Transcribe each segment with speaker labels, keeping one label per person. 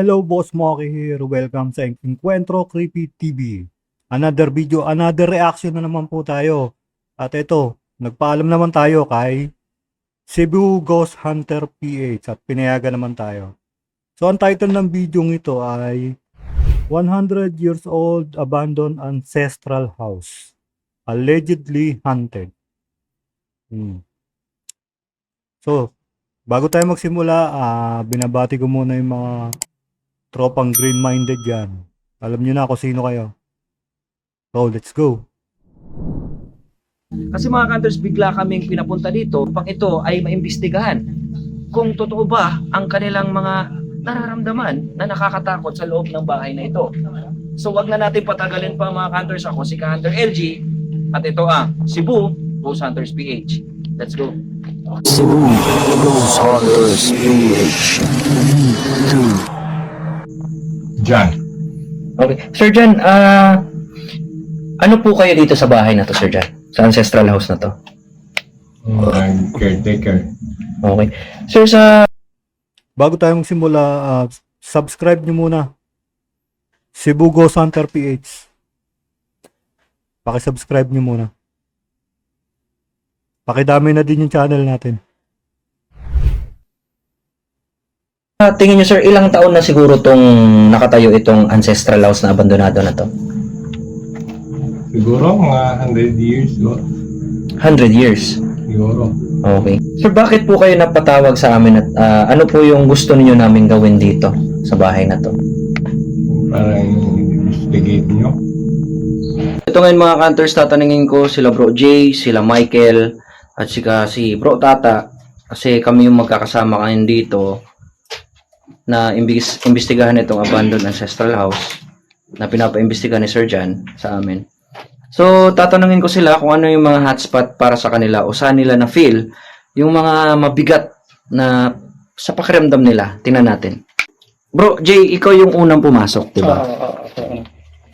Speaker 1: Hello, Boss Moki here. Welcome sa Encuentro Creepy TV. Another video, another reaction na naman po tayo. At ito, nagpaalam naman tayo kay Cebu Ghost Hunter PH at pinayagan naman tayo. So, ang title ng video ito ay 100 years old abandoned ancestral house. Allegedly haunted. So, bago tayo magsimula, binabati ko muna yung mga tropang green-minded yan. Alam nyo na kung sino kayo. So, let's go.
Speaker 2: Kasi mga Kanters, bigla kaming pinapunta dito upang ito ay maimbestigahan kung totoo ba ang kanilang mga nararamdaman na nakakatakot sa loob ng bahay na ito. So wag na natin patagalin pa mga Kanters. Ako si Hunter LG at ito ang Cebu Ghost Hunters PH. Let's go.
Speaker 3: Cebu Ghost Hunters PH.
Speaker 4: John.
Speaker 2: Okay. Sir John, ano po kayo dito sa bahay na to, Sir John? Sa ancestral house na to?
Speaker 4: I'm caretaker.
Speaker 2: Okay. Sir, sa
Speaker 1: Bago tayo magsimula, subscribe nyo muna. Cebu Ghost Hunter PH. Paki-subscribe nyo muna. Pakidami na din yung channel natin.
Speaker 2: tingin niyo, sir, ilang taon na siguro tong nakatayo itong ancestral house na abandonado na to?
Speaker 4: Siguro mga 100 years ago.
Speaker 2: 100 years.
Speaker 4: Siguro.
Speaker 2: Okay. Sir, bakit po kayo napatawag sa amin at ano po yung gusto niyo namin gawin dito sa bahay na to?
Speaker 4: Para investigate nyo.
Speaker 2: Ito ngayon mga Kanters, tatanungin ko sila Bro Jay, sila Michael, at si Bro Tata, kasi kami yung magkakasama ngayon dito na imbestigahan itong abandoned ancestral house na pinapaimbestigahan ni Sir John sa amin. So, tatanungin ko sila kung ano yung mga hotspot para sa kanila o saan nila na-feel yung mga mabigat na sa pakiramdam nila. Tingnan natin. Bro Jay, ikaw yung unang pumasok, di ba?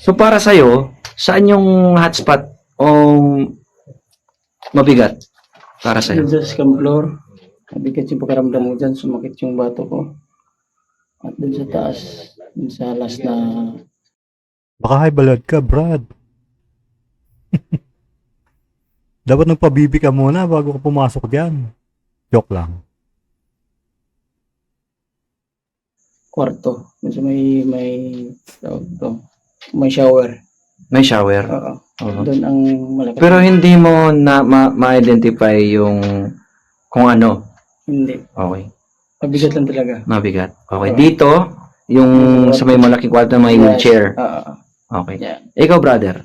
Speaker 2: So, para sa'yo, saan yung hotspot o mabigat para sa'yo?
Speaker 5: Dun sa scam floor, mabigat yung pakaramdam mo dyan, sumakit yung bato ko. At dun sa taas, dun sa last na
Speaker 1: Baka high blood ka, Brad. Dapat nagpabibi ka muna bago ka pumasok dyan. Joke lang.
Speaker 5: kwarto, dun sa tawag to, may shower.
Speaker 2: May shower.
Speaker 5: Oo.
Speaker 2: Oo.
Speaker 5: Doon ang malakas.
Speaker 2: Pero hindi mo na ma-identify yung kung ano.
Speaker 5: Hindi.
Speaker 2: Okay.
Speaker 5: Mabigat lang talaga.
Speaker 2: Mabigat. Okay. Dito, yung sa may malaking kwarto na may wheelchair.
Speaker 5: Oo.
Speaker 2: Okay.
Speaker 5: Yeah.
Speaker 2: Ikaw, brother.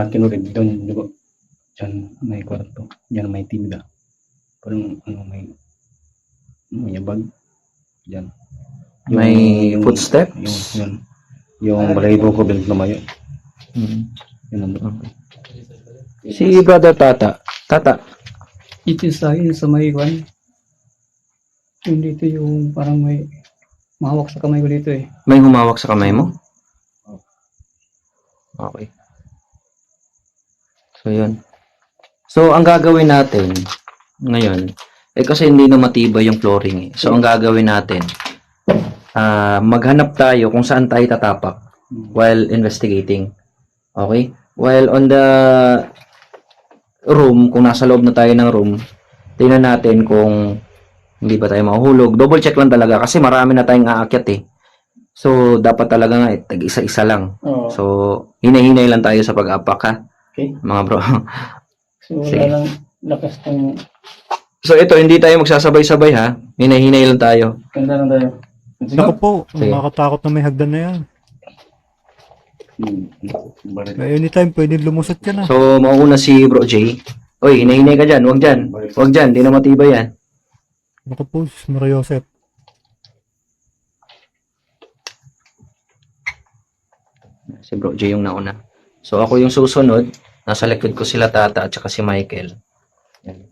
Speaker 6: Kinurid doon, di ba? Diyan may kwarto. Diyan may timba. Parang may bag. Diyan.
Speaker 2: May footsteps?
Speaker 6: Yung balahibo ko bilang lumayo.
Speaker 2: Hmm.
Speaker 6: Yun ang
Speaker 2: Si brother Tata. Tata.
Speaker 5: Ito sa akin, sa may kwan. Yung dito yung parang may mahawak sa kamay ko dito eh.
Speaker 2: May humawak sa kamay mo? Okay. So, yun. So, ang gagawin natin ngayon, kasi hindi na matibay yung flooring eh. So, ang gagawin natin, maghanap tayo kung saan tayo tatapak while investigating. Okay? While on the room, kung nasa loob na tayo ng room, tingnan natin kung hindi ba tayo mahuhulog. Double check lang talaga kasi marami na tayong aakyat eh. So, dapat talaga nga tag-isa-isa lang.
Speaker 5: Oo.
Speaker 2: So, hinay-hinay lang tayo sa pag-apak ha,
Speaker 5: Okay.
Speaker 2: mga bro.
Speaker 5: So
Speaker 2: Sige.
Speaker 5: wala lang lakas ng
Speaker 2: So, ito, hindi tayo magsasabay-sabay ha. Hinay-hinay lang tayo.
Speaker 5: ganda lang tayo.
Speaker 1: Naku po,
Speaker 2: Sige.
Speaker 1: nakakatakot na may hagdan na yan. Anytime pwede lumusot ka na.
Speaker 2: So, mauuna si Bro J. Oy, hinay-hinay ka dyan. Huwag dyan. Huwag dyan. Di na matibay yan.
Speaker 1: Naku po, Maria Joseph.
Speaker 2: Si Bro J yung nauna. So, ako yung susunod. Nasa likod ko sila Tata at saka si Michael. Yan.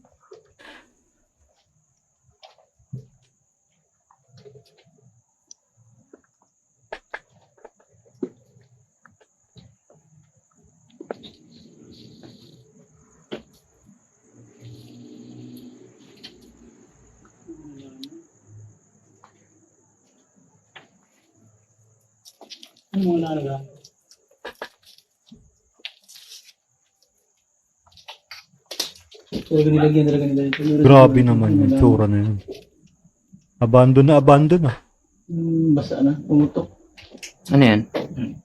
Speaker 5: Ano mga nalaga? Talaga nilagyan talaga nila ito.
Speaker 1: Grabe naman yung tsura na yun. Abandon na abandon ah.
Speaker 5: Basa na, pumutok.
Speaker 2: Ano yan?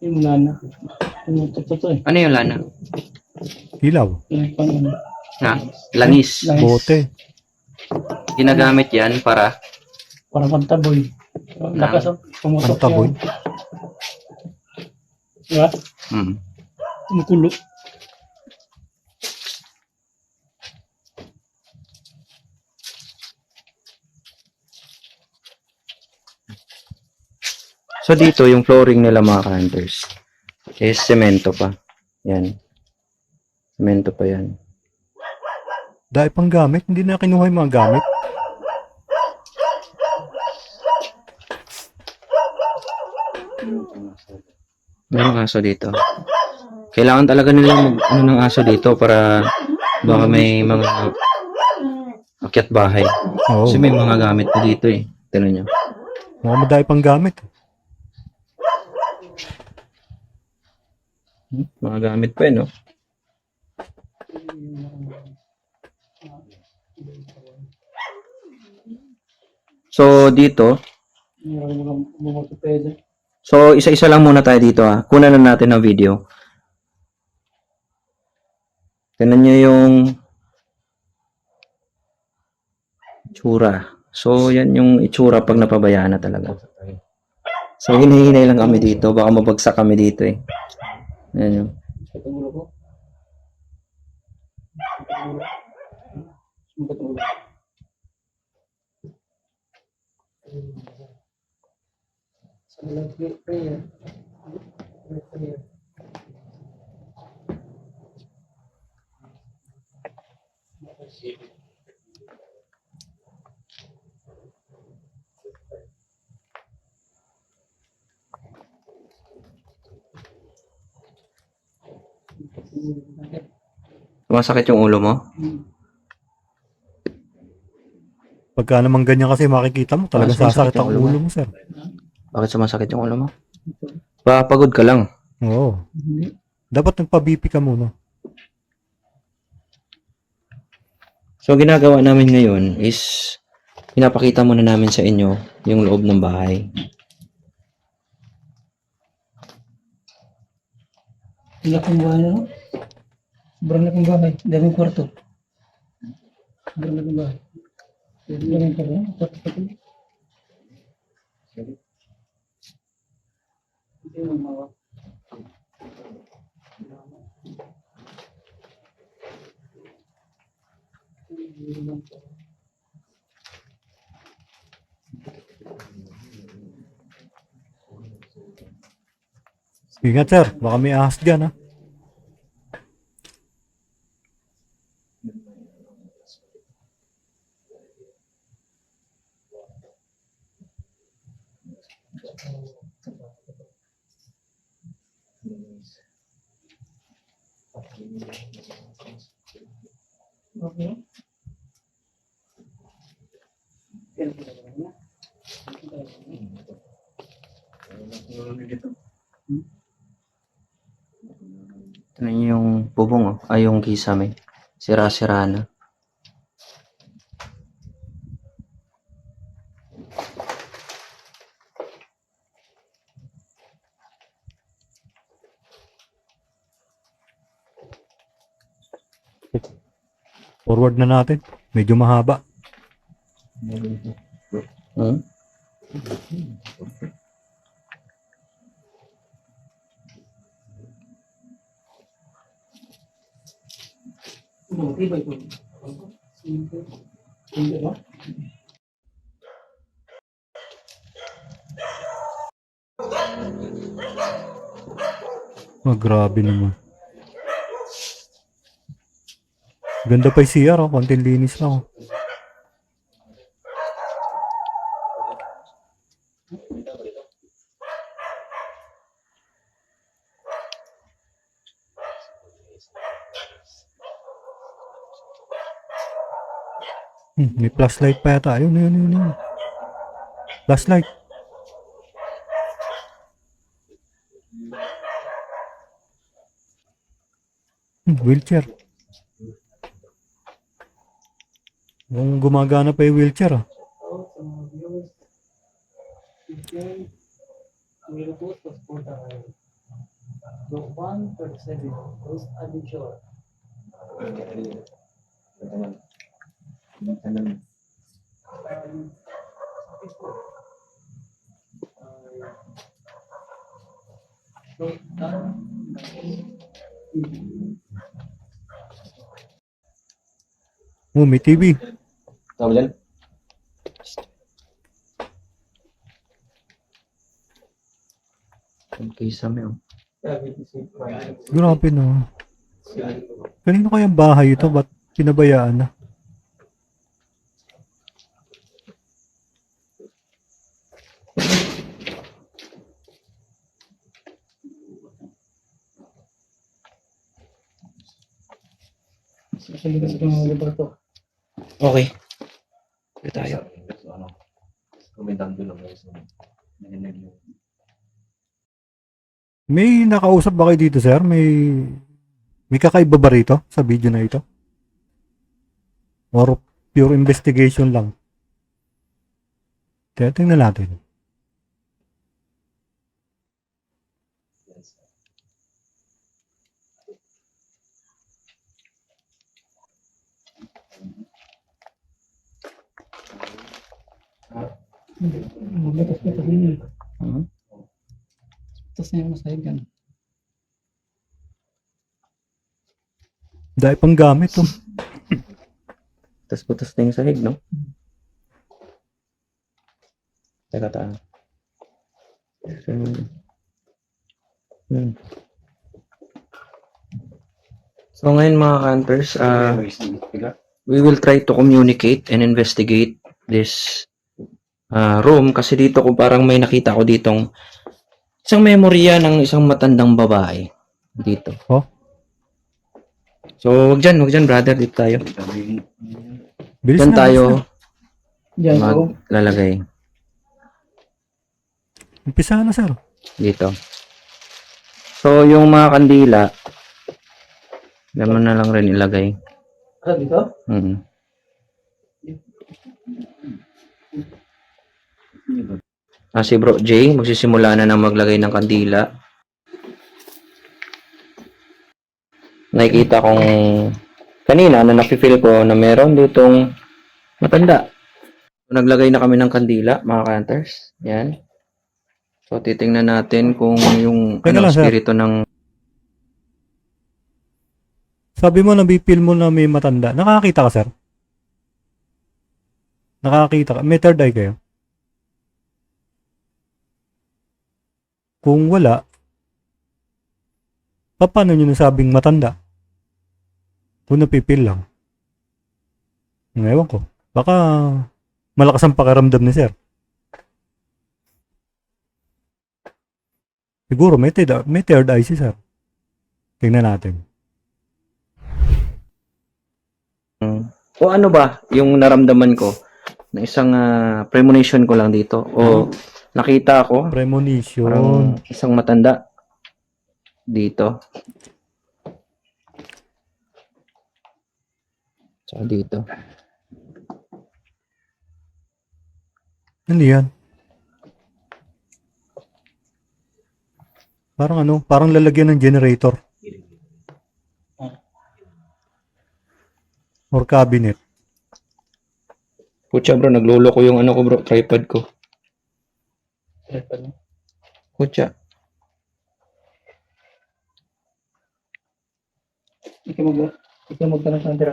Speaker 5: Yung lana. Pumutok to eh.
Speaker 2: Ano yung lana?
Speaker 1: Ilaw.
Speaker 5: Yung pang ano.
Speaker 2: Na, langis.
Speaker 5: Langis.
Speaker 1: Bote.
Speaker 2: Ginagamit yan para
Speaker 5: Parang pantaboy. Lakas oh. Pumutok
Speaker 1: Pantaboy.
Speaker 5: siya. Diba? Kumukulo.
Speaker 2: So dito yung flooring nila mga ka-hunters is semento pa. Yan. Semento pa yan.
Speaker 1: Dahil pang gamit, hindi na kinuha yung mga gamit.
Speaker 2: Merong aso dito. Kailangan talaga nila mag ano ng aso dito para baka may mga akyat bahay.
Speaker 1: Oo.
Speaker 2: Kasi may mga gamit pa dito eh. Tignan nyo.
Speaker 1: Mukhang madami pang gamit.
Speaker 2: Mga gamit pa eh, no? So, dito. So, isa-isa lang muna tayo dito ha. Kunan na natin ng video. Tignan nyo yung itsura. So, yan yung itsura pag napabayaan na talaga. So, hinihinay lang kami dito. Baka mabagsak kami dito eh. Yan yun. Masakit yung ulo mo?
Speaker 1: Pagka naman ganyan kasi makikita mo, talagang
Speaker 2: sumasakit
Speaker 1: sasakit ang
Speaker 2: yung ulo mo.
Speaker 1: ulo mo, sir.
Speaker 2: Bakit sumasakit yung ulo mo? Pagod ka lang.
Speaker 1: Oo. Dapat nagpa-BP ka muna.
Speaker 2: So, ginagawa namin ngayon is pinapakita muna namin sa inyo yung loob ng bahay.
Speaker 5: Laking bahay na, no? Sobrang laking bahay. Daming kwarto. Sobrang laking bahay. Daming kwarto, no? Kwarto pa ito. Ito yung mga...
Speaker 1: Ingat, sir. Baka may ahas dyan, ha?
Speaker 5: Okay.
Speaker 2: Ito na yung bubong, oh. Ay, yung kisame. Sira-sira na.
Speaker 1: Forward na natin. Medyo mahaba.
Speaker 2: Hmm?
Speaker 5: Tibay ko. Hindi ba?
Speaker 1: Oh, grabe naman. Ganda pa yung CR, oh. Konting linis lang, oh. May flashlight pa yata. Ayun. Flashlight. Wheelchair. Kung gumagana pa yung wheelchair ah. Oh, may TV.
Speaker 2: Tama dyan? Okay, sami oh.
Speaker 1: Grabe na. Kanino kayang bahay ito? Ba't pinabayaan na?
Speaker 5: Kasi kasi kung mga to.
Speaker 2: Okay. Dito tayo.
Speaker 1: May nakausap ba kayo dito, sir? May kakaiba ba rito sa video na ito? Or pure investigation lang? Tingnan natin.
Speaker 5: Butas-butas din yun.
Speaker 2: Mhm.
Speaker 5: Butas na yung masahig yan.
Speaker 1: Dahil pang gamit oh.
Speaker 2: Butas-butas na yung sahig, no? Teka, tayo. Hmm. So ngayon mga hunters, we will try to communicate and investigate this room kasi dito ko parang may nakita ko ditong isang memorya ng isang matandang babae dito.
Speaker 1: Oh?
Speaker 2: So wag dyan brother, dito tayo.
Speaker 1: Bilis
Speaker 2: Dyan
Speaker 1: na,
Speaker 2: tayo
Speaker 5: Diyan ako.
Speaker 2: maglalagay
Speaker 1: Umpisa na, sir.
Speaker 2: dito. So yung mga kandila, naman na lang rin ilagay.
Speaker 5: Ano dito?
Speaker 2: Mm. Si Bro J, magsisimula na ng maglagay ng kandila. Nakikita kong kanina na nafe-feel ko na meron ditong matanda. Naglagay na kami ng kandila, mga hunters. Yan. So, titingnan natin kung yung
Speaker 1: Teka lang, sir.
Speaker 2: spirito ng...
Speaker 1: Sabi mo, nabipil mo na may matanda. Nakakita ka, sir? Nakakita ka? May third eye kayo? Kung wala, paano nyo nasabing matanda? Kung napipil lang. Ewan ko. Baka malakas ang pakiramdam ni sir. Siguro may third eye si sir. Tingnan natin.
Speaker 2: O ano ba yung naramdaman ko na isang premonition ko lang dito o nakita ko
Speaker 1: Premonition.
Speaker 2: parang isang matanda dito. Tsaka dito.
Speaker 1: Ano yan? Parang ano? Parang lalagyan ng generator. Or cabinet.
Speaker 2: Kutya bro, naglolo ko yung ano ko bro, tripod ko. Kutya.
Speaker 5: Ikaw magtanong sa Andra.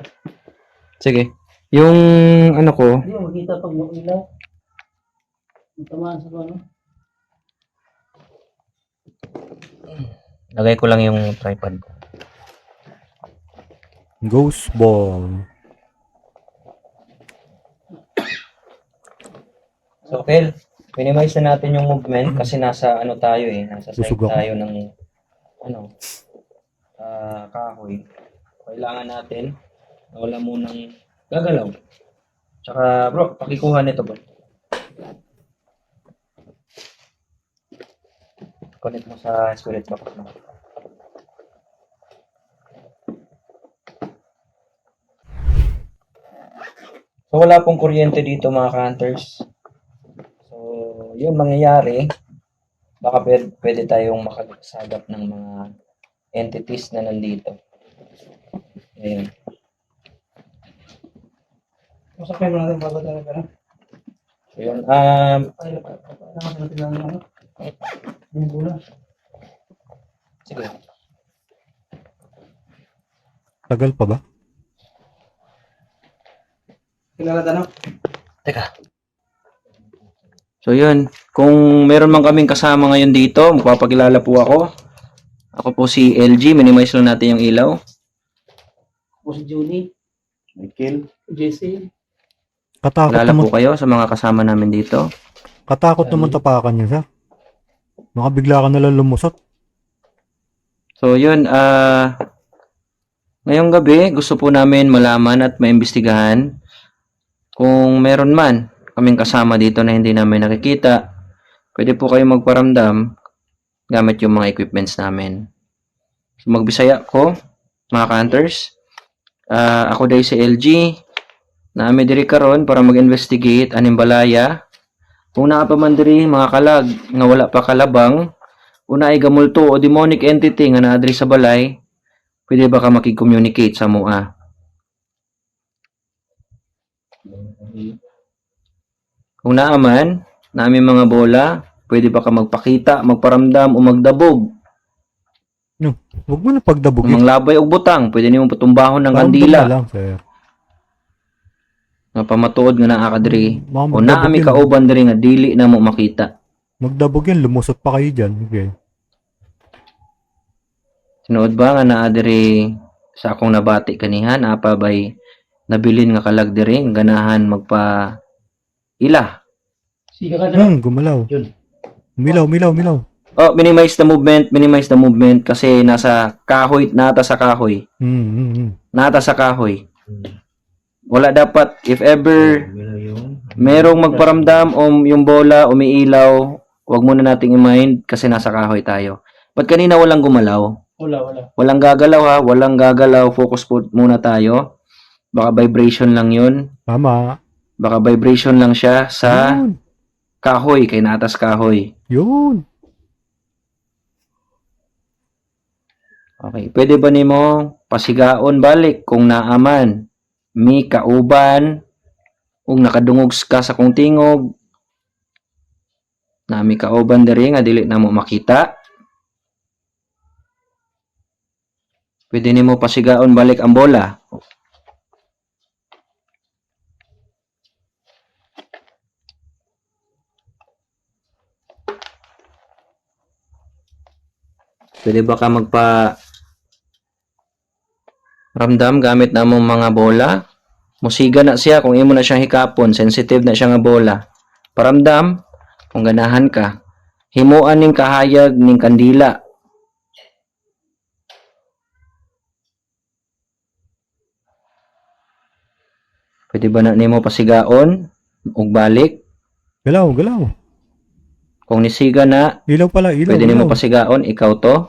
Speaker 2: Sige. Yung ano ko,
Speaker 5: Hindi mo makita pag ilaw. Matamaan sa ano.
Speaker 2: lagay ko lang yung tripod ko.
Speaker 1: Ghost ball.
Speaker 2: So, Kel, minimize na natin yung movement kasi nasa ano tayo eh, nasa side
Speaker 1: Busog ako.
Speaker 2: tayo ng ano, kahoy. Kailangan natin na wala munang gagalaw. Tsaka bro, pakikuha nito bro. Connect mo sa spirit box mo. So, wala pong kuryente dito mga ka-hunters. So, yun mangyayari. Baka pwede tayong makasagap ng mga entities na nandito. Ayan.
Speaker 5: Masakay mo natin bago tayo pera.
Speaker 2: So, yun.
Speaker 5: Ay, nakasa natin lang ano. Yung bola.
Speaker 2: Sige.
Speaker 1: Tagal pa ba?
Speaker 5: Kilala tanong.
Speaker 2: Teka. So, yun. Kung meron man kaming kasama ngayon dito, magpapakilala po ako. Ako po si LG. Minimize lang natin yung ilaw.
Speaker 5: Ako si Junie.
Speaker 6: Michael.
Speaker 5: JC.
Speaker 1: Katakot
Speaker 2: Kilala
Speaker 1: naman,
Speaker 2: po kayo sa mga kasama namin dito.
Speaker 1: katakot naman tapakan niya, sir. Baka bigla ka nalang lumusot.
Speaker 2: So, yun. Ngayong gabi, gusto po namin malaman at maimbestigahan kung meron man kaming kasama dito na hindi namin nakikita. Pwede po kayo magparamdam gamit yung mga equipments namin. So, magbisaya ko, mga ka-hunters. Ako dahil si LG. Naami diri karon para mag-investigate aning balaya. Kung naa pa man diri mga kalag nga wala pa kalabang, una ay gamulto o demonic entity nga naa diri sa balay, pwede ba ka makig-communicate sa mua? Kung naa man, naami mga bola, pwede ba ka magpakita, magparamdam o magdabog?
Speaker 1: Huwag mo na
Speaker 2: Kung
Speaker 1: pagdabugin.
Speaker 2: manglabay og butang, pwede nimo patumbahon ng
Speaker 1: Paramdam
Speaker 2: kandila.
Speaker 1: na lang, sir.
Speaker 2: Nga pamatuod nga naa ka diri.
Speaker 1: Baka
Speaker 2: O naami
Speaker 1: magdabog yan.
Speaker 2: kauban diri nga dili na mo makita.
Speaker 1: Magdabog yan, lumusot pa kayo dyan. Okay.
Speaker 2: Sinuod ba nga naa diri sa akong nabati kanihan, apa bay nabilin nga kalag diri, ang ganahan magpa ila.
Speaker 5: Sika ka dyan.
Speaker 1: Gumalaw.
Speaker 6: Yun.
Speaker 1: Milaw.
Speaker 2: Oh, minimize the movement kasi nasa kahoy, nata sa kahoy. Nata sa kahoy. Wala dapat, if ever merong magparamdam o yung bola umiilaw, wag muna nating i-mind kasi nasa kahoy tayo. Ba't kanina walang gumalaw?
Speaker 5: Wala.
Speaker 2: Walang gagalaw ha, walang gagalaw. Focus po muna tayo. Baka vibration lang yun.
Speaker 1: Tama.
Speaker 2: Baka vibration lang siya sa
Speaker 1: Yun.
Speaker 2: kahoy, kay natas kahoy.
Speaker 1: Yun.
Speaker 2: Okay, pwede ba nimo pasigaon balik kung naaman? Mi kauban, kung nakadungog ka sa kong tingog, na mi kauban diri nga dili na mo makita. Pwede nimo pasigaon balik ang bola. Pwede ba ka magpa ramdam gamit na mong mga bola? Musiga na siya kung imo na siyang hikapon, sensitive na siya nga bola. Paramdam kung ganahan ka. Himuan ning kahayag ning kandila. Pwede ba na nimo pasigaon ug balik?
Speaker 1: Galaw.
Speaker 2: Kung nisiga na,
Speaker 1: Ilaw pala, ilaw.
Speaker 2: pwede nimo
Speaker 1: ilaw.
Speaker 2: pasigaon, ikaw to.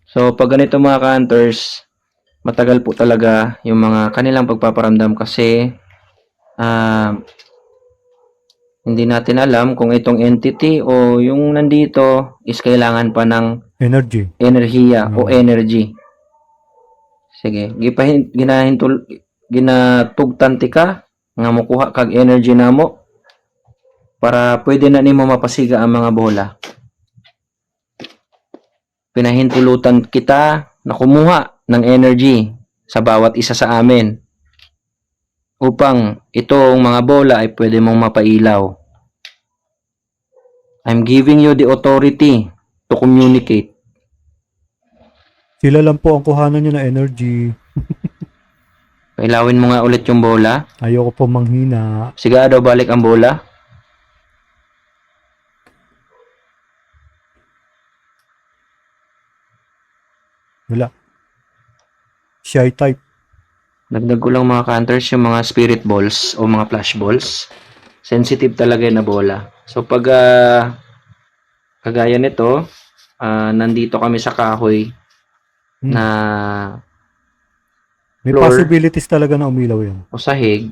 Speaker 2: So, pag ganito mga ka-hunters, matagal po talaga yung mga kanilang pagpaparamdam kasi hindi natin alam kung itong entity o yung nandito is kailangan pa ng
Speaker 1: Energy.
Speaker 2: enerhiya o energy. Sige, ginatugtanti ka nga mukuha kag energy namo para pwede na nimo mapasiga ang mga bola. Pinahintulutan kita na kumuha ng energy sa bawat isa sa amin upang itong mga bola ay pwede mong mapailaw. I'm giving you the authority to communicate.
Speaker 1: Sila lang po ang kuhanan nyo na energy.
Speaker 2: Pailawin mo nga ulit yung bola.
Speaker 1: Ayoko po manghina.
Speaker 2: Siga daw balik ang bola.
Speaker 1: Wala. Shy type.
Speaker 2: Dagdag ko lang mga counters yung mga spirit balls o mga flash balls. Sensitive talaga yun na bola. So pag kagaya nito, nandito kami sa kahoy na
Speaker 1: May
Speaker 2: floor
Speaker 1: possibilities talaga na umilaw yan.
Speaker 2: o sahig,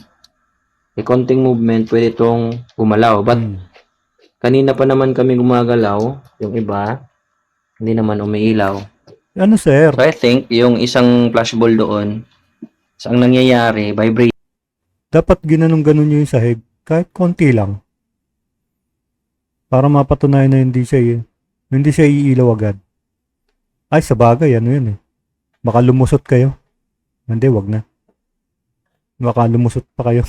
Speaker 2: may konting movement, pwede itong gumalaw. But
Speaker 1: Hmm.
Speaker 2: kanina pa naman kami gumagalaw, yung iba, hindi naman umiilaw.
Speaker 1: Ano sir?
Speaker 2: So I think, yung isang flashball doon, sa ang nangyayari, vibrate
Speaker 1: Dapat ginanong-ganon nyo yung sahig. Kahit konti lang. Para mapatunayan na hindi siya iilaw agad. Ay, sa bagay, ano yun eh. Baka lumusot kayo. Hindi, wag na. Baka lumusot pa kayo.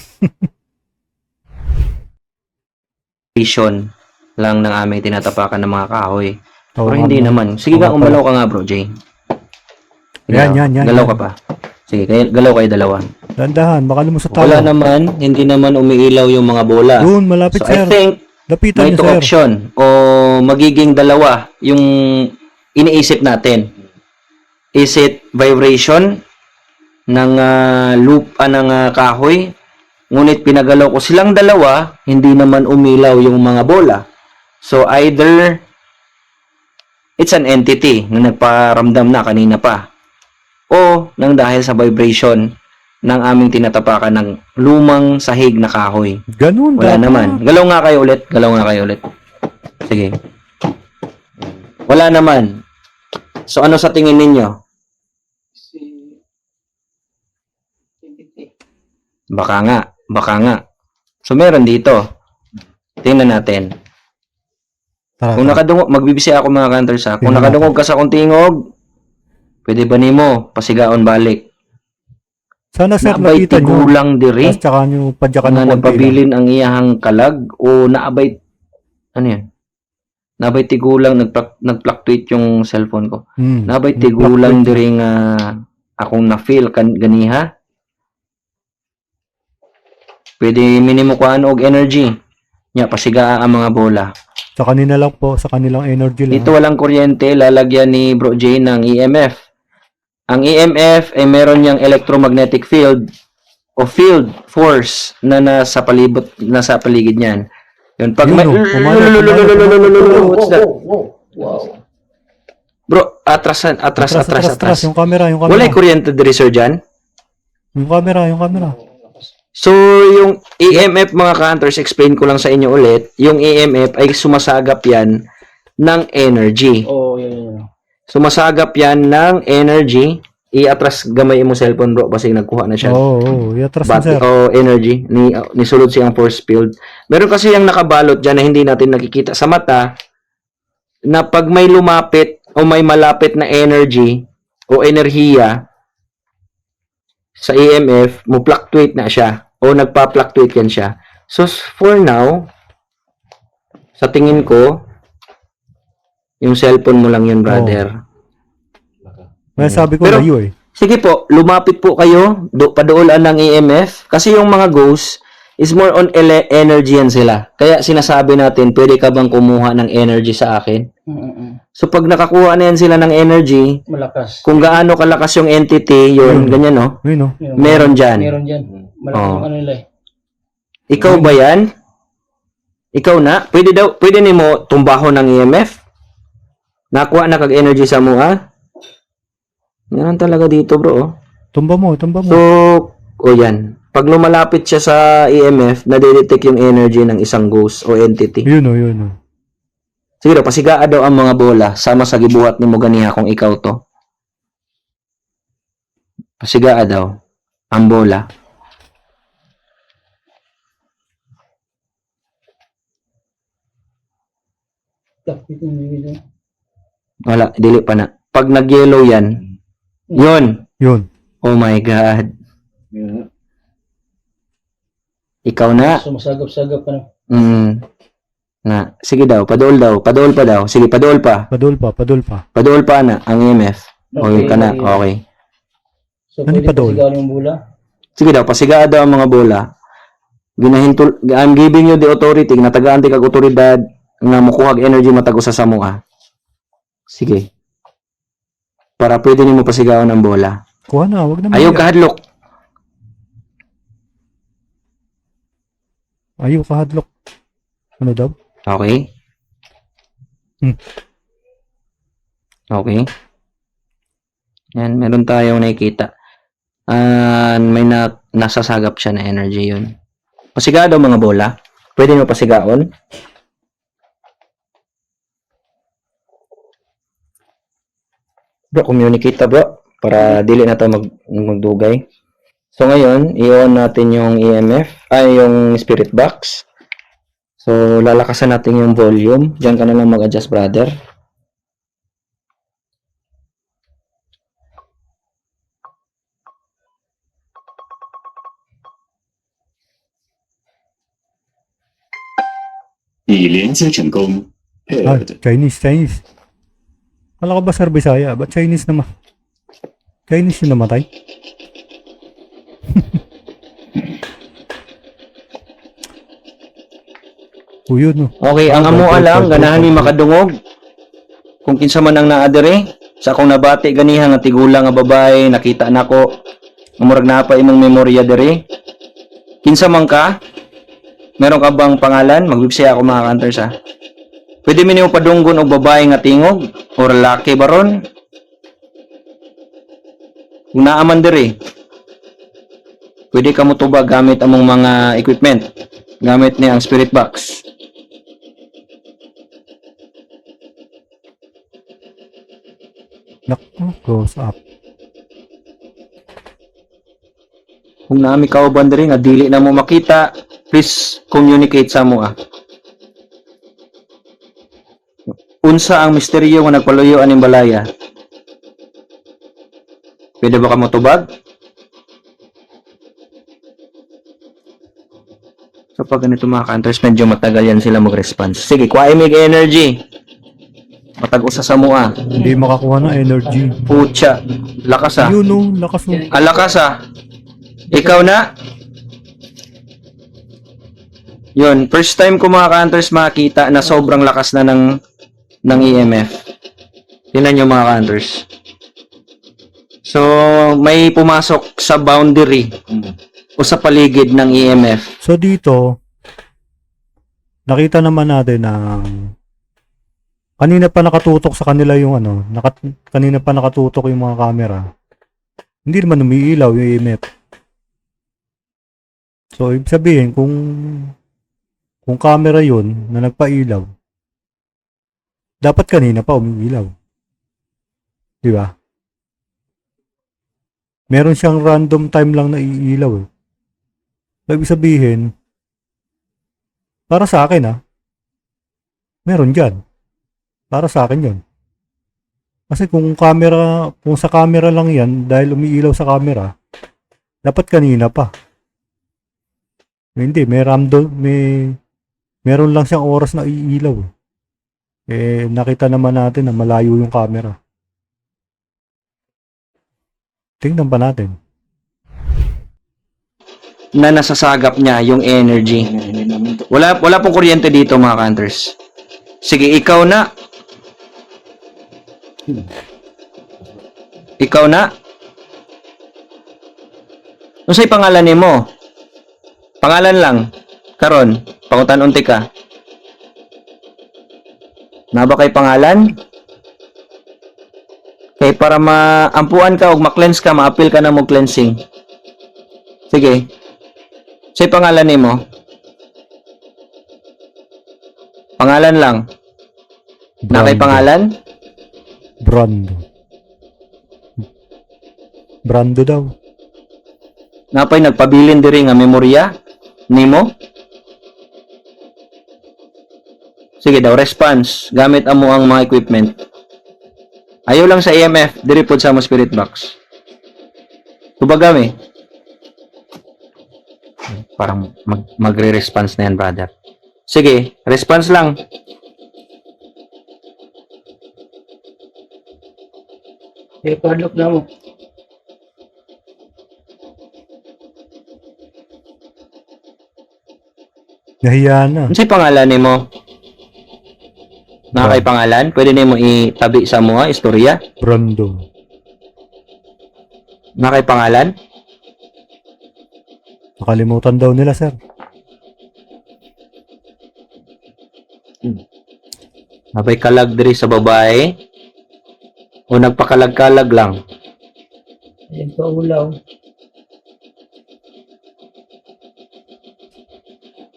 Speaker 2: vision lang ng aming tinatapakan ng mga kahoy.
Speaker 1: Oo,
Speaker 2: Pero hindi
Speaker 1: nga.
Speaker 2: naman. Sige
Speaker 1: Oo
Speaker 2: ka,
Speaker 1: nga
Speaker 2: umalaw ka nga bro, Jay. Sige,
Speaker 1: Yan.
Speaker 2: Galaw
Speaker 1: yan.
Speaker 2: ka pa. Sige, galaw kayo dalawa.
Speaker 1: Dandahan, baka lumusot tayo.
Speaker 2: Wala naman, hindi naman umiilaw yung mga bola.
Speaker 1: Doon, malapit
Speaker 2: So
Speaker 1: sir.
Speaker 2: I think,
Speaker 1: Lapitan
Speaker 2: may
Speaker 1: nyo
Speaker 2: two
Speaker 1: sir.
Speaker 2: option o magiging dalawa yung iniisip natin. Is it vibration ng kahoy? Ngunit pinagalaw ko silang dalawa, hindi naman umilaw yung mga bola. So either it's an entity na nagparamdam na kanina pa o nang dahil sa vibration ng aming tinatapakan ng lumang sahig na kahoy.
Speaker 1: Ganun
Speaker 2: Wala
Speaker 1: dapat.
Speaker 2: naman. Galaw nga kayo ulit. Sige. Wala naman. So ano sa tingin ninyo? Baka nga. So meron dito. Tingnan natin.
Speaker 1: Tara,
Speaker 2: Kung
Speaker 1: tara.
Speaker 2: nakadungog, magbibisi ako mga counters ha. Kung
Speaker 1: Tingnan
Speaker 2: nakadungog ka sa kung tingog, pwede ba nimo pasigaon balik?
Speaker 1: Sana sir,
Speaker 2: Naabay
Speaker 1: lapitan nyo.
Speaker 2: tigulang diri.
Speaker 1: Tapos tsaka nyo padyakan
Speaker 2: Na
Speaker 1: ng konti lang.
Speaker 2: nagpabilin ang iyahang kalag o naabay ano yan? Naabay tigulang nag-fluctuate yung cellphone ko. Naabay tigulang diri nga akong na-feel ganiha. Pwede minimo kuan og energy. Nya pasigaa ang mga bola.
Speaker 1: Sa kanila lang po, sa kanilang energy lang.
Speaker 2: Dito walang kuryente, lalagyan ni Bro J ng EMF. Ang EMF ay meron niyang electromagnetic field o field force na nasa paligid niyan. Yun, pag may what's that? Bro, atras.
Speaker 1: Yung camera.
Speaker 2: Walay kuryente diri sir dyan.
Speaker 1: Yung camera.
Speaker 2: So, yung EMF mga counters, explain ko lang sa inyo ulit, yung EMF ay sumasagap yan ng energy.
Speaker 5: Oo, yan.
Speaker 2: Sumasagap yan ng energy. I-atras gamay mo cellphone bro, kasi nagkuha na siya.
Speaker 1: Oo. Iatras na sir.
Speaker 2: O energy, ni sulod siyang force field. Meron kasi yung nakabalot dyan na hindi natin nakikita sa mata, na pag may lumapit o may malapit na energy o enerhiya sa EMF, mo fluctuate na siya o nagpa-fluctuate yan siya. So, for now, sa tingin ko, yung cellphone mo lang yun, brother.
Speaker 1: May sabi ko
Speaker 2: Pero-
Speaker 1: layo eh.
Speaker 2: Sige po, lumapit po kayo, padoolan ng EMF, kasi yung mga ghosts is more on energy yan sila. Kaya sinasabi natin, pwede ka bang kumuha ng energy sa akin? So pag nakakuha na yan sila ng energy,
Speaker 5: Malakas.
Speaker 2: kung gaano kalakas yung entity, yun, ganyan no?
Speaker 1: Ayun oh.
Speaker 2: Meron dyan.
Speaker 5: Meron dyan. Malakas
Speaker 2: Oo.
Speaker 5: yung ano nila eh.
Speaker 2: Ikaw ba yan? Ikaw na? Pwede nimo tumbahon ng EMF? Nakuha na kag energy sa mua? Yan talaga dito bro. Oh.
Speaker 1: Tumba mo.
Speaker 2: So, yan. Pag lumalapit siya sa EMF, nadidetect yung energy ng isang ghost o entity.
Speaker 1: Yun oh.
Speaker 2: Sige daw, pasigaa daw ang mga bola sama sa gibuhat ni mo ganiha kung ikaw to. Pasigaa daw ang bola.
Speaker 5: Lapit yung video.
Speaker 2: Wala, dili pa na. Pag nag-yellow yan, yun.
Speaker 1: Yun.
Speaker 2: Oh my God.
Speaker 6: Yun.
Speaker 2: Ikaw na.
Speaker 5: Sumasagap-sagap ka na.
Speaker 2: Na. Sige daw, padool pa daw. Sige, padool pa.
Speaker 1: Padul pa.
Speaker 2: Padool pa na ang EMF. Okay ka na, okay.
Speaker 5: So,
Speaker 1: Ano
Speaker 5: pwede
Speaker 1: pa doon?
Speaker 5: pasigawan yung bula.
Speaker 2: Sige daw, pasigaa daw ang mga bola. I'm giving you the authority, natagaan ti kag otoridad nga mukuhag energy matag usa sa mua. Sige. Para pwede nimo pasigawan ang bola.
Speaker 1: Kuha na, wag na
Speaker 2: Ayaw
Speaker 1: maya.
Speaker 2: kahadlok.
Speaker 1: Ayaw kahadlok. Ano daw?
Speaker 2: Okay? Okay. Yan, meron tayong nakikita. may nasasagap siya na energy yun. Pasiga daw mga bola. Pwede mo pasigaon. Bro, communicate ta bro. Para dili na tayo magdugay. So ngayon, i-on natin yung EMF, yung spirit box. So lalakasan natin yung volume. Diyan ka na lang mag-adjust, brother.
Speaker 1: Chinese. Kala ko ba sir Bisaya? Ba't Chinese naman? Chinese yung namatay? O yun, no.
Speaker 2: Okay, ang amuan lang, ganahan ni makadungog. Kung kinsa man ang naadere, sa akong nabati ganihan nga tigulang nga babae, nakita nako. Murag na pa imong memorya dere. Kinsa man ka? Meron ka bang pangalan? Magbibisaya ako mga kanters ha. Pwede mi nimo padunggon og babae nga tingog o lalaki baron. Kung naaman dere, pwede ka mo tubag gamit among mga equipment. Gamit ni ang spirit box.
Speaker 1: Naku, close up.
Speaker 2: Kung naami kauban diri nga dili na mo makita, please communicate sa mo. Unsa ang misteryo nga nagpaluyo aning balaya? Pwede ba ka mo tubag? So pag ganito mga ka-hunters, medyo matagal yan sila mag-response. Sige, kuha mig energy. Matag-usa sa mua.
Speaker 1: Hindi makakuha ng energy.
Speaker 2: Pucha. Lakas ah.
Speaker 1: Yun, no. Lakas, no.
Speaker 2: Alakas ah. Ikaw na. Yun, first time ko mga ka-hunters makita na sobrang lakas na ng EMF. Tingnan nyo mga ka-hunters. So, may pumasok sa boundary o sa paligid ng EMF.
Speaker 1: So dito, nakita naman natin na kanina pa nakatutok sa kanila yung kanina pa nakatutok yung mga camera. Hindi naman umiilaw yung EMF. So, ibig sabihin, kung camera yun na nagpailaw, dapat kanina pa umiilaw. Di ba? Meron siyang random time lang na iilaw eh. So, ibig sabihin, para sa akin meron dyan. Para sa akin yun. Kasi kung sa camera lang yan, dahil umiilaw sa camera, dapat kanina pa. Hindi, meron lang siyang oras na iilaw. Nakita naman natin na malayo yung camera. Tingnan pa natin.
Speaker 2: Na nasasagap niya yung energy. Wala pong kuryente dito mga ka-hunters. Sige, ikaw na. Ikaw na. Ano sa'y pangalan ni mo? Pangalan lang. Karon, pangutan unti ka. Na ba kay pangalan? Kay para maampuan ka o ma-cleanse ka, ma-appeal ka na mo cleansing. Sige. Sa'y pangalan ni mo? Pangalan lang. Na kay pangalan?
Speaker 1: Brando daw.
Speaker 2: Napay nagpabilin diri nga memorya nimo? Sige daw, response. Gamit amo ang mga equipment. Ayaw lang sa EMF, diri pod sa mo spirit box. Tubagami. Parang magre-response na yan, brother. Sige, response lang.
Speaker 5: Padlock na mo.
Speaker 1: Nahiya na.
Speaker 2: Ano sa'y pangalan nimo? Na kay pangalan? Pwede nimo itabi sa mga istorya?
Speaker 1: Brando.
Speaker 2: Na kay pangalan?
Speaker 1: Nakalimutan daw nila, sir.
Speaker 2: Napay kalag diri sa babae? O nagpakalag-kalag lang?
Speaker 5: Ayan pa ulaw.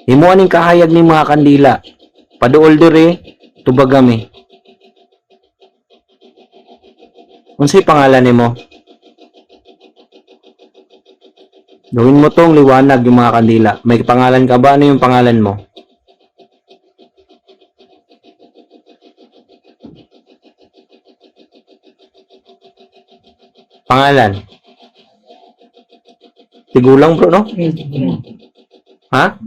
Speaker 2: Himuan ning kahayag ni mga kandila. Paduol dire, tubagami. Unsay pangalan nimo? Gawin mo tong liwanag yung mga kandila. May pangalan ka ba? Ano yung pangalan mo? Pangalan? Tigulang bro, no? Ha?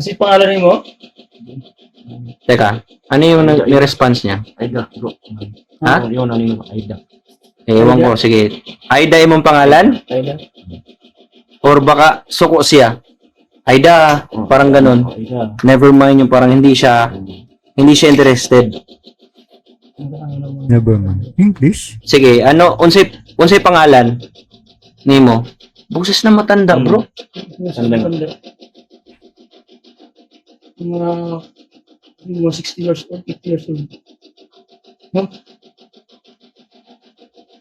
Speaker 5: Si pangalan mo?
Speaker 2: Teka, ano yung ni-response niya?
Speaker 6: Aida, bro.
Speaker 2: Ha?
Speaker 6: Yun, ano yung Aida.
Speaker 2: Ewan ko, sige. Aida imong pangalan?
Speaker 5: Aida.
Speaker 2: Or baka suko siya? Aida, parang ganun.
Speaker 6: Aida.
Speaker 2: Never mind yung parang hindi siya interested.
Speaker 1: Never mind. English?
Speaker 2: Sige, ano, unsay pangalan nimo? Bugsis na matanda, bro.
Speaker 5: Mga 60 years old, 50 years old.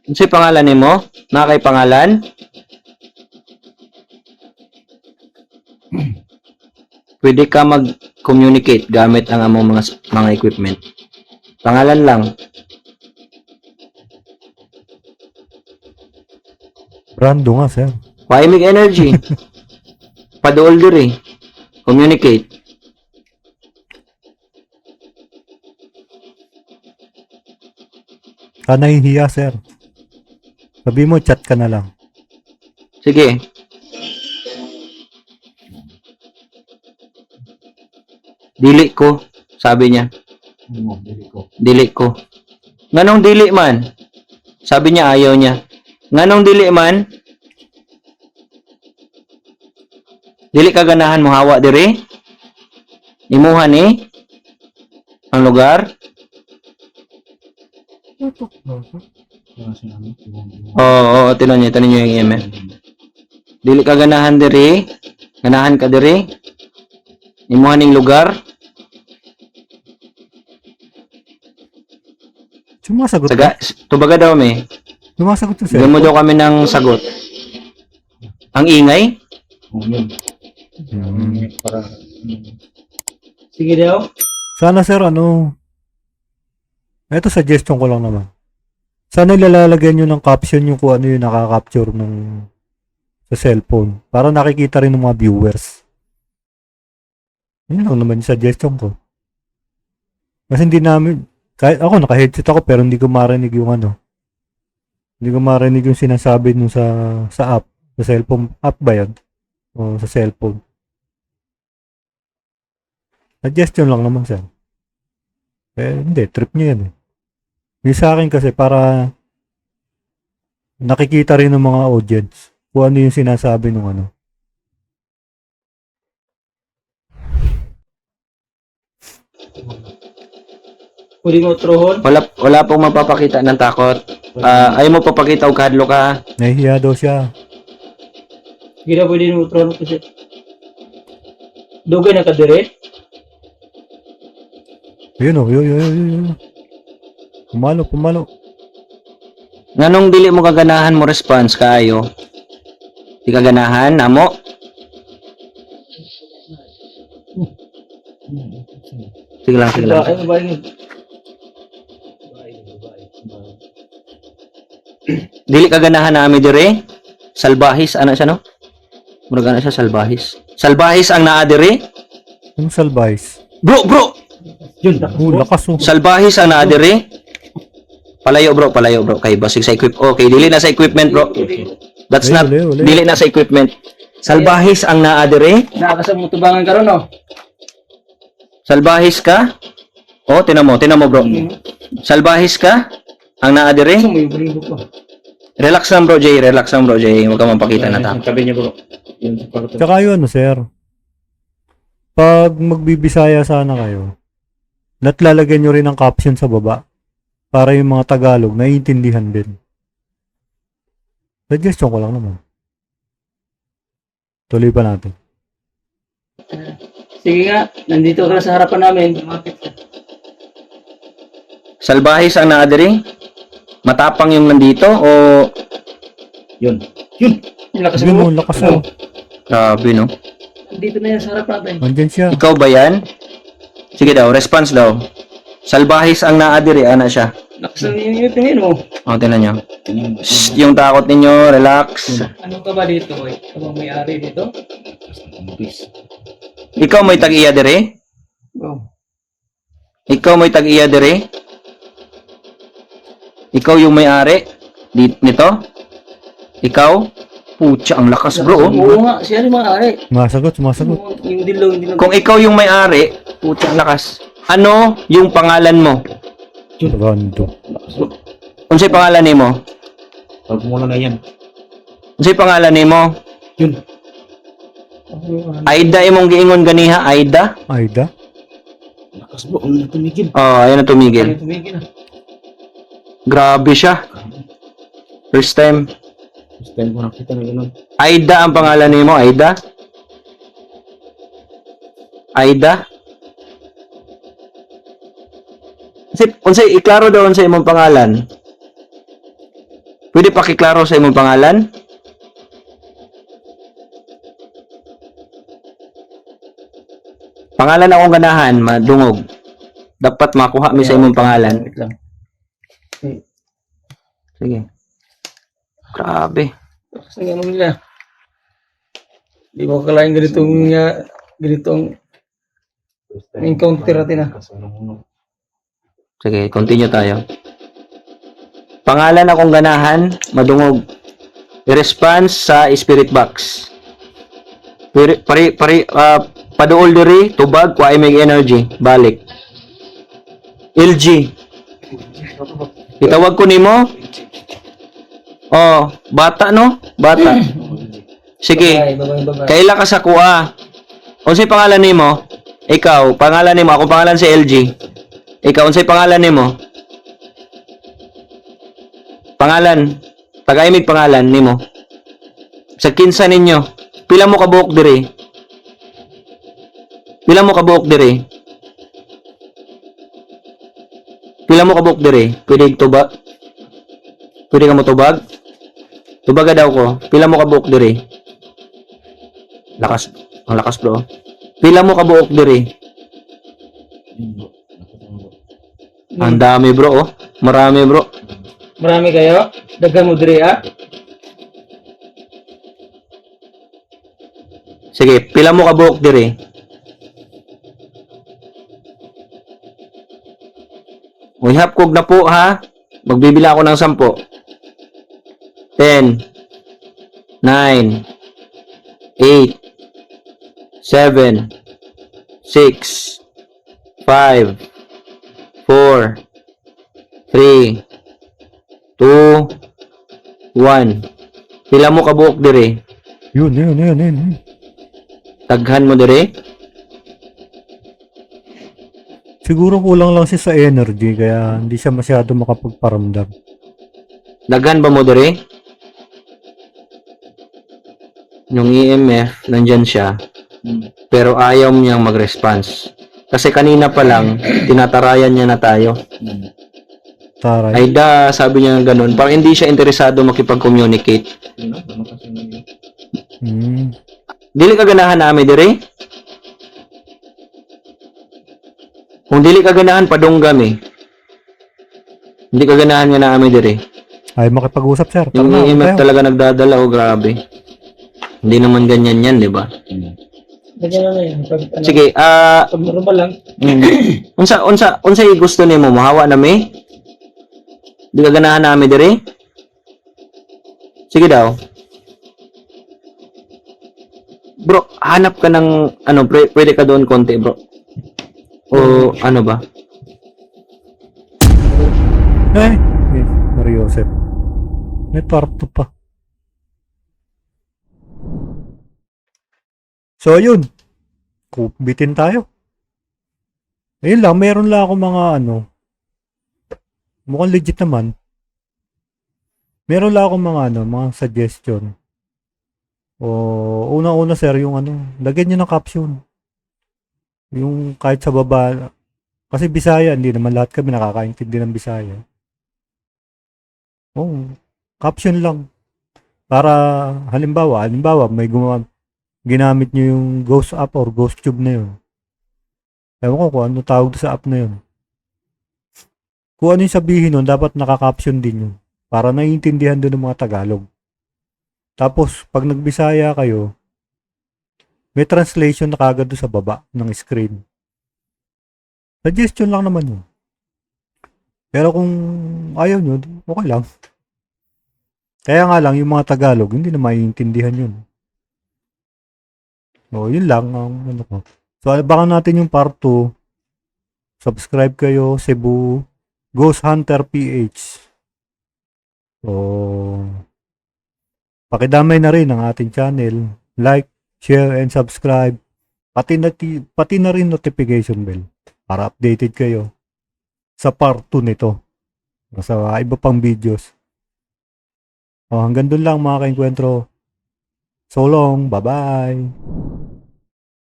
Speaker 2: Unsay pangalan nimo? Nakay pangalan? Pwede ka mag-communicate gamit ang among mga equipment. Pangalan lang.
Speaker 1: Brando nga, sir.
Speaker 2: Paimig energy. Paduol diri. Communicate.
Speaker 1: Nahihiya, sir. Sabi mo, chat ka na lang.
Speaker 2: Sige. Dili ko, sabi niya. Dili ko. Nganong dili man? Sabi niya ayaw niya. Nganong dili man? Dili ka ganahan mo hawa diri? Imuha ni ang lugar? Oo, tinan niyo yung email. Dili ka ganahan diri? Ganahan ka diri? Imuha ning lugar?
Speaker 1: Sumasagot ka?
Speaker 2: Taga, tubaga daw me.
Speaker 1: Sumasagot ka, sir.
Speaker 2: Bigyan mo daw kami ng sagot. Ang ingay?
Speaker 5: Sige daw.
Speaker 1: Sana, sir, ito suggestion ko lang naman. Sana ilalagyan nyo ng caption yung kung ano yung nakaka-capture sa cellphone. Para nakikita rin ng mga viewers. Yun lang naman yung suggestion ko. Kasi hindi namin, kahit ako naka-headset ako pero hindi ko marinig yung hindi ko marinig yung sinasabi nung sa app. Sa cellphone app ba yan? O sa cellphone. Suggestion lang naman, sir. Hindi, trip nyo yan eh. Yung sa akin kasi para nakikita rin ng mga audience kung ano yung sinasabi nung
Speaker 5: Pwede mo trohon.
Speaker 2: Wala pong mapapakita ng takot. Ayaw mo papakita o kadlo ka.
Speaker 1: Nahihiya daw siya.
Speaker 5: Sige daw, pwede mo trohon kasi. Dugay na ka dire.
Speaker 1: Yun o, yun. Pumalo.
Speaker 2: Nganong dili mo kaganahan mo response kaayo? Di kaganahan, amo? Sige lang.
Speaker 5: Ay, babae.
Speaker 2: Dili kaganahan na ami dire? Salbahis, ano siya no? Murag ano siya, salbahis. Salbahis ang naa dire?
Speaker 1: Yung salbahis.
Speaker 2: Bro!
Speaker 5: Yun,
Speaker 1: Lakas o.
Speaker 2: Salbahis ang naa dire? Palayo bro. Kay basig sa okay, dili na sa equipment bro. That's not,
Speaker 1: Uli.
Speaker 2: dili na sa equipment. Salbahis ang naa dire?
Speaker 5: nakakasab mo tubangan karon no.
Speaker 2: Salbahis ka? Oh, tinan mo bro. Salbahis ka? Ang naa dire?
Speaker 5: Gusto mo yung balibo ko.
Speaker 2: Relax lang bro Jay. Huwag ka mapakita na ta.
Speaker 6: Sabi niya, bro. Yun,
Speaker 1: Tsaka yun, sir. Pag magbibisaya sana kayo, lalagyan nyo rin ang caption sa baba para yung mga Tagalog naiintindihan din. Suggestion ko lang naman. Tuloy pa natin.
Speaker 5: Sige nga, nandito ka na sa harapan namin.
Speaker 2: Salbahis ang naa dire? Matapang yung nandito o
Speaker 6: Yun.
Speaker 5: Yung lakas
Speaker 1: Yun
Speaker 5: mo.
Speaker 1: o, lakas o.
Speaker 2: grabe no?
Speaker 5: Dito na yan sa harap natin.
Speaker 1: Andyan siya.
Speaker 2: Ikaw ba yan? Sige daw, response daw. Salbahis ang naadiri, ana siya.
Speaker 5: Nakasal yung tingin mo.
Speaker 2: O, tinan nyo. Shh, yung takot ninyo, relax.
Speaker 5: Ano ka ba dito? Ikaw ba may-ari dito?
Speaker 2: Ikaw may tag-iya dire?
Speaker 5: Oh.
Speaker 2: Ikaw may tag-iya dire? Ikaw yung may-ari nito? Ikaw? Putya, ang lakas bro. Oh.
Speaker 5: Oo nga, siya yung may-ari.
Speaker 1: Sumasagot.
Speaker 5: Yung dilaw, hindi na.
Speaker 2: Kung ikaw yung may-ari, putya, ang lakas. Ano yung pangalan mo?
Speaker 1: Rondo.
Speaker 2: Unsay pangalan nimo?
Speaker 6: Huwag mo na yan.
Speaker 2: Unsay pangalan nimo? Aida imong giingon ganiha, Aida?
Speaker 1: Aida?
Speaker 6: Lakas bro, ang natumigil.
Speaker 2: Oh, ayan na tumigil.
Speaker 5: Tumigil na.
Speaker 2: Grabe siya. First time.
Speaker 6: First time ko nakita na gano'n.
Speaker 2: Aida ang pangalan nimo, Aida? Aida? Unsay iklaro daw sa imong pangalan? Pwede pakiklaro sa imong pangalan? Pangalan akong ganahan, madungog. Dapat makuha mi sa imong pangalan.
Speaker 5: Wait lang.
Speaker 2: Sige. Grabe.
Speaker 5: Kasi ano nila. Di mo kalain ganitong encounter natin ah.
Speaker 2: Sige, continue tayo. Pangalan akong ganahan, madungog. I-response sa spirit box. Paduol diri, tubag, kuha may energy. Balik. LG. Itawag ko nimo? Oh, bata no? Bata. Sige.
Speaker 5: Babay.
Speaker 2: Kaila ka sa kuha. Unsay pangalan nimo? Ikaw, pangalan nimo, ako pangalan si LG. Ikaw unsay pangalan nimo? Pangalan. Tagaimig pangalan nimo. Sa kinsa ninyo? Pila mo ka buok diri? Pila mo ka buok diri? Pila mo ka buok diri? Pwede tubag? Pwede ka mo tubag? Tubaga daw ko. Pila mo ka buok diri? Lakas. Ang lakas bro. Pila mo ka buok diri? Ang dami bro oh. Marami bro.
Speaker 5: Marami kayo? Daghan mo diri ah.
Speaker 2: Sige, pila mo ka buok diri? Hapkog na po ha. Magbibila ako ng 10. 10. 9. 8. 7. 6. 5. 4. 3. 2. 1. Pila mo ka buok diri?
Speaker 1: Yun.
Speaker 2: Taghan mo diri?
Speaker 1: Siguro kulang lang siya sa energy kaya hindi siya masyado makapagparamdam.
Speaker 2: Daghan ba mo diri? Yung EMF, nandyan siya. Pero ayaw niyang mag-response. Kasi kanina pa lang, tinatarayan niya na tayo.
Speaker 1: Taray.
Speaker 2: Aida, sabi niya ganun. Parang hindi siya interesado makipag-communicate. Dili ka ganahan namin diri? Kung dili ka ganahan, padunggam eh. Hindi ka ganahan nga namin diri.
Speaker 1: Ay, makipag-usap, sir.
Speaker 2: Yung
Speaker 1: Tara na,
Speaker 2: EMF
Speaker 1: tayo.
Speaker 2: talaga nagdadala, oh grabe. Hindi naman ganyan yan, di ba?
Speaker 5: Daghan na yun. Pag
Speaker 2: Sige,
Speaker 5: pag normal lang.
Speaker 2: unsa gusto nimo mahawa na may? Di ka ganahan namin diri? Sige daw. Bro, hanap ka ng ano, pwede ka doon konti, bro. O ano ba?
Speaker 1: Eh, Mario Joseph. May parto pa. So, yun. Bitin tayo. Ayun lang, meron lang ako mga mukhang legit naman. Meron lang ako mga suggestion. O, una-una sir, yung lagyan nyo ng caption. Yung kahit sa baba, kasi Bisaya, hindi naman lahat kami nakakaintindi ng Bisaya. Oh, caption lang. Para, halimbawa, may ginamit nyo yung Ghost app or Ghost Tube na yun. Ewan ko kung ano tawag sa app na yun. Kung ano yung sabihin nun, dapat nakaka-caption din yun. Para naiintindihan din ng mga Tagalog. Tapos, pag nagbisaya kayo, may translation na kagad doon sa baba ng screen. Suggestion lang naman yun. Pero kung ayaw nyo, okay lang. Kaya nga lang, yung mga Tagalog, hindi na maiintindihan yun. O, yun lang ang ano ko. So, abangan natin yung part 2. Subscribe kayo, Cebu Ghost Hunter PH. So, pakidamay na rin ang ating channel. Like, share, and subscribe. Pati na rin notification bell para updated kayo sa part 2 nito. Sa iba pang videos. Hanggang dun lang mga kainkwentro. So long, bye-bye!